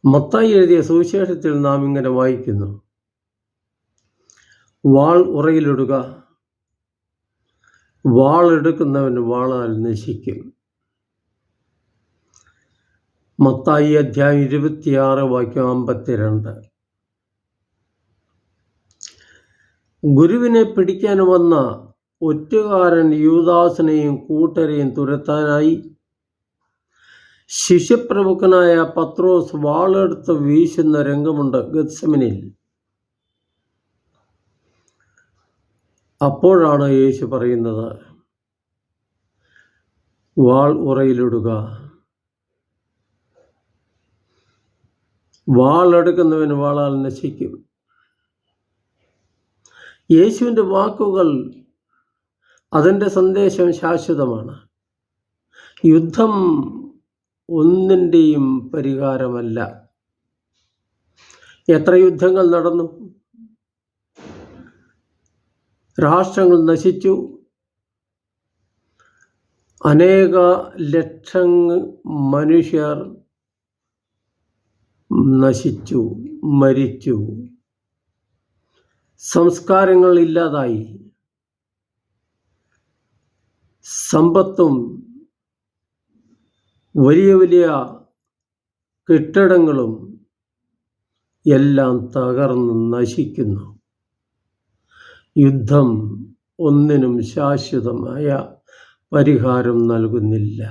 മത്തായി എഴുതിയ സുവിശേഷത്തിൽ നാം ഇങ്ങനെ വായിക്കുന്നു: വാൾ ഉറയിലിടുക, വാളെടുക്കുന്നവൻ വാളാൽ നശിക്കും. മത്തായി അധ്യായം 26 വാക്യം 52. ഗുരുവിനെ പിടിക്കാൻ വന്ന ഒറ്റുകാരൻ യൂദാസിനെയും കൂട്ടരെയും തുരത്താനായി ശിഷ്യപ്രമുഖനായ പത്രോസ് വാളെടുത്ത് വീശുന്ന രംഗമുണ്ട് ഗത്സമനിൽ. അപ്പോഴാണ് യേശു പറയുന്നത്: വാൾ ഉറയിലിടുക, വാളെടുക്കുന്നവൻ വാളാൽ നശിക്കും. യേശുവിൻ്റെ വാക്കുകൾ, അതിൻ്റെ സന്ദേശം ശാശ്വതമാണ്. യുദ്ധം ഒന്നിൻ്റെയും പരിഹാരമല്ല. എത്ര യുദ്ധങ്ങൾ നടന്നു, രാഷ്ട്രങ്ങൾ നശിച്ചു, അനേക ലക്ഷം മനുഷ്യർ നശിച്ചു, മരിച്ചു, സംസ്കാരങ്ങൾ ഇല്ലാതായി, സമ്പത്തും വലിയ വലിയ കെട്ടിടങ്ങളും എല്ലാം തകർന്ന് നശിക്കുന്നു. യുദ്ധം ഒന്നിനും ശാശ്വതമായ പരിഹാരം നൽകുന്നില്ല.